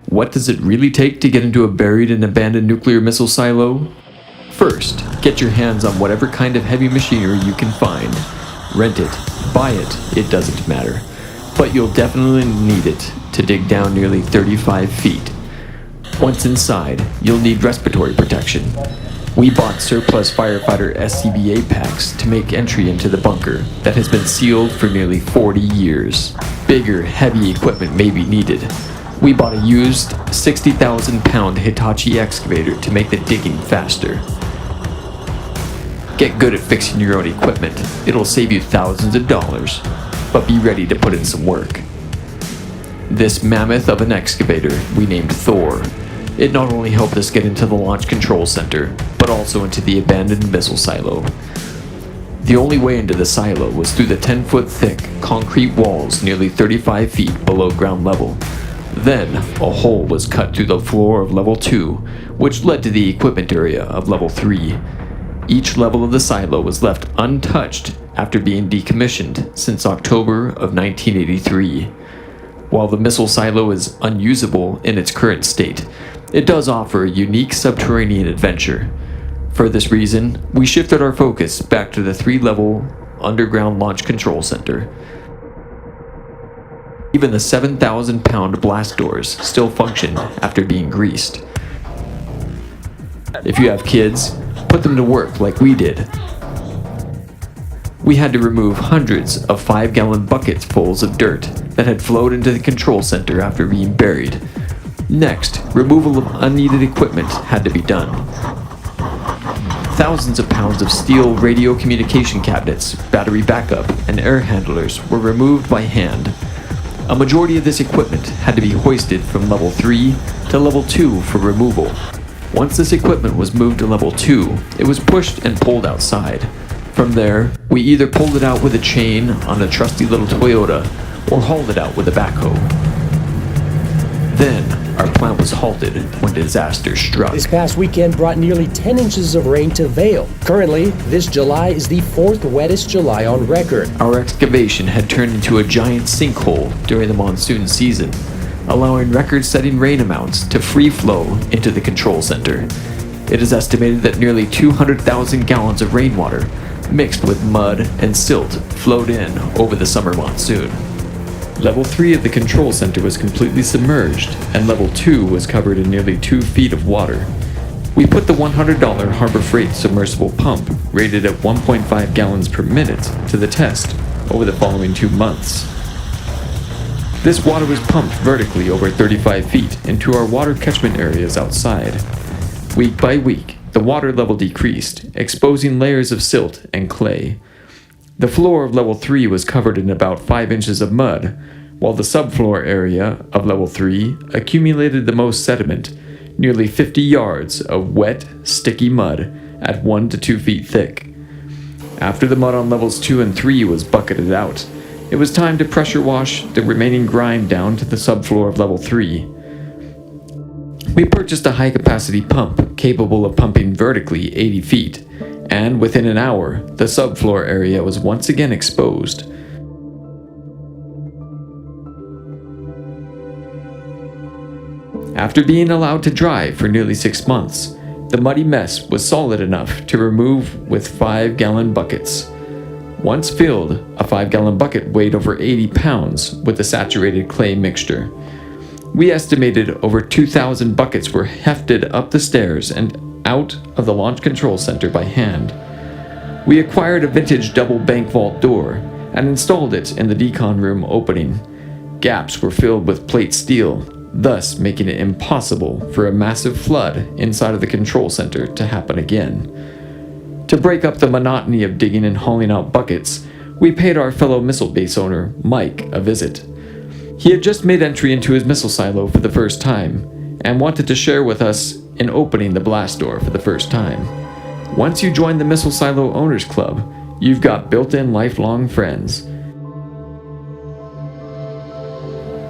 What does it really take to get into a buried and abandoned nuclear missile silo? First, get your hands on whatever kind of heavy machinery you can find. Rent it, buy it doesn't matter. But you'll definitely need it to dig down nearly 35 feet. Once inside, you'll need respiratory protection. We bought surplus firefighter SCBA packs to make entry into the bunker that has been sealed for nearly 40 years. Bigger, heavy equipment may be needed. We bought a used 60,000-pound Hitachi excavator to make the digging faster. Get good at fixing your own equipment. It'll save you thousands of dollars, but be ready to put in some work. This mammoth of an excavator we named Thor. It not only helped us get into the launch control center, but also into the abandoned missile silo. The only way into the silo was through the 10-foot thick concrete walls nearly 35 feet below ground level. Then, a hole was cut through the floor of level 2, which led to the equipment area of level 3. Each level of the silo was left untouched after being decommissioned since October of 1983. While the missile silo is unusable in its current state, it does offer a unique subterranean adventure. For this reason, we shifted our focus back to the 3-level underground launch control center. Even the 7,000-pound blast doors still function after being greased. If you have kids, put them to work like we did. We had to remove hundreds of 5-gallon buckets fulls of dirt that had flowed into the control center after being buried. Next, removal of unneeded equipment had to be done. Thousands of pounds of steel radio communication cabinets, battery backup, and air handlers were removed by hand. A majority of this equipment had to be hoisted from level 3 to level 2 for removal. Once this equipment was moved to level 2, it was pushed and pulled outside. From there, we either pulled it out with a chain on a trusty little Toyota or hauled it out with a backhoe. Then, our plan was halted when disaster struck. This past weekend brought nearly 10 inches of rain to Vail. Currently, this July is the 4th wettest July on record. Our excavation had turned into a giant sinkhole during the monsoon season, allowing record-setting rain amounts to free flow into the control center. It is estimated that nearly 200,000 gallons of rainwater, mixed with mud and silt, flowed in over the summer monsoon. Level 3 of the control center was completely submerged, and level 2 was covered in nearly 2 feet of water. We put the $100 Harbor Freight submersible pump, rated at 1.5 gallons per minute, to the test over the following 2 months. This water was pumped vertically over 35 feet into our water catchment areas outside. Week by week, the water level decreased, exposing layers of silt and clay. The floor of level 3 was covered in about 5 inches of mud, while the subfloor area of level 3 accumulated the most sediment, nearly 50 yards of wet, sticky mud at 1 to 2 feet thick. After the mud on levels 2 and 3 was bucketed out, it was time to pressure wash the remaining grime down to the subfloor of level 3. We purchased a high-capacity pump capable of pumping vertically 80 feet, and within an hour, the subfloor area was once again exposed. After being allowed to dry for nearly 6 months, the muddy mess was solid enough to remove with 5-gallon buckets. Once filled, a 5-gallon bucket weighed over 80 pounds with the saturated clay mixture. We estimated over 2,000 buckets were hefted up the stairs and out of the launch control center by hand. We acquired a vintage double bank vault door and installed it in the decon room opening. Gaps were filled with plate steel, thus making it impossible for a massive flood inside of the control center to happen again. To break up the monotony of digging and hauling out buckets, we paid our fellow missile base owner, Mike, a visit. He had just made entry into his missile silo for the first time, and wanted to share with us in opening the blast door for the first time. Once you join the Missile Silo Owners Club, you've got built-in lifelong friends.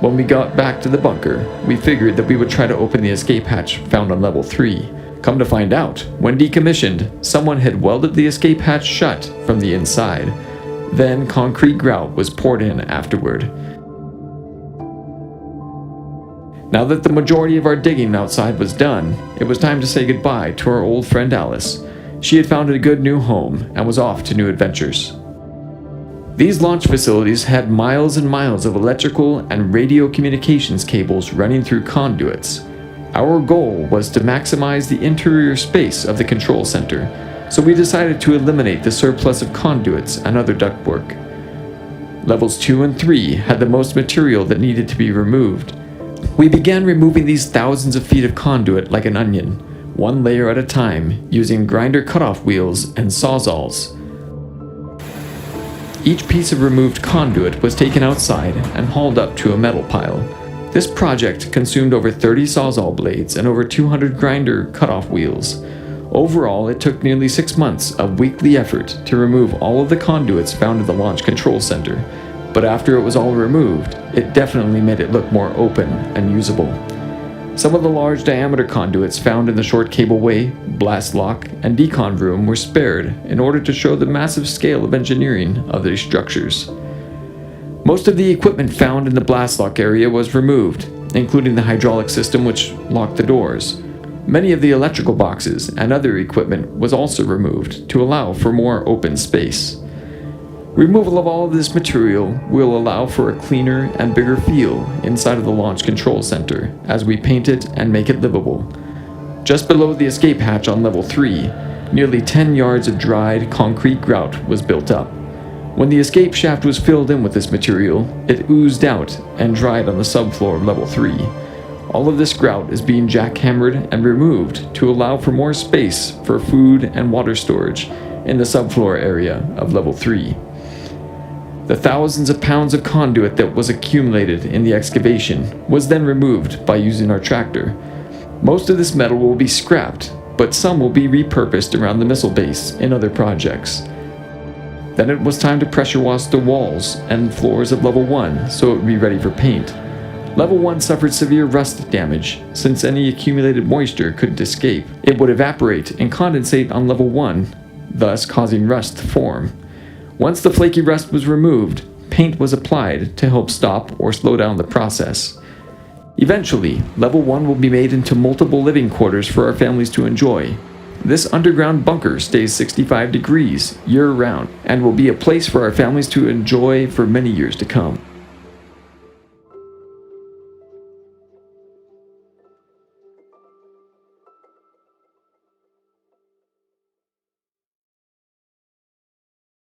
When we got back to the bunker, we figured that we would try to open the escape hatch found on level 3. Come to find out, when decommissioned, someone had welded the escape hatch shut from the inside. Then concrete grout was poured in afterward. Now that the majority of our digging outside was done, it was time to say goodbye to our old friend Alice. She had found a good new home and was off to new adventures. These launch facilities had miles and miles of electrical and radio communications cables running through conduits. Our goal was to maximize the interior space of the control center, so we decided to eliminate the surplus of conduits and other ductwork. Levels 2 and 3 had the most material that needed to be removed. We began removing these thousands of feet of conduit like an onion, one layer at a time, using grinder cutoff wheels and sawzalls. Each piece of removed conduit was taken outside and hauled up to a metal pile. This project consumed over 30 sawzall blades and over 200 grinder cutoff wheels. Overall, it took nearly 6 months of weekly effort to remove all of the conduits found in the Launch Control Center, but after it was all removed, it definitely made it look more open and usable. Some of the large diameter conduits found in the short cableway, blast lock, and decon room were spared in order to show the massive scale of engineering of these structures. Most of the equipment found in the blast lock area was removed, including the hydraulic system which locked the doors. Many of the electrical boxes and other equipment was also removed to allow for more open space. Removal of all of this material will allow for a cleaner and bigger feel inside of the Launch Control Center as we paint it and make it livable. Just below the escape hatch on level 3, nearly 10 yards of dried concrete grout was built up. When the escape shaft was filled in with this material, it oozed out and dried on the subfloor of level 3. All of this grout is being jackhammered and removed to allow for more space for food and water storage in the subfloor area of level 3. The thousands of pounds of conduit that was accumulated in the excavation was then removed by using our tractor. Most of this metal will be scrapped, but some will be repurposed around the missile base in other projects. Then it was time to pressure wash the walls and floors of level 1 so it would be ready for paint. Level 1 suffered severe rust damage. Since any accumulated moisture couldn't escape, it would evaporate and condensate on level 1, thus causing rust to form. Once the flaky rust was removed, paint was applied to help stop or slow down the process. Eventually, level 1 will be made into multiple living quarters for our families to enjoy. This underground bunker stays 65 degrees year-round and will be a place for our families to enjoy for many years to come.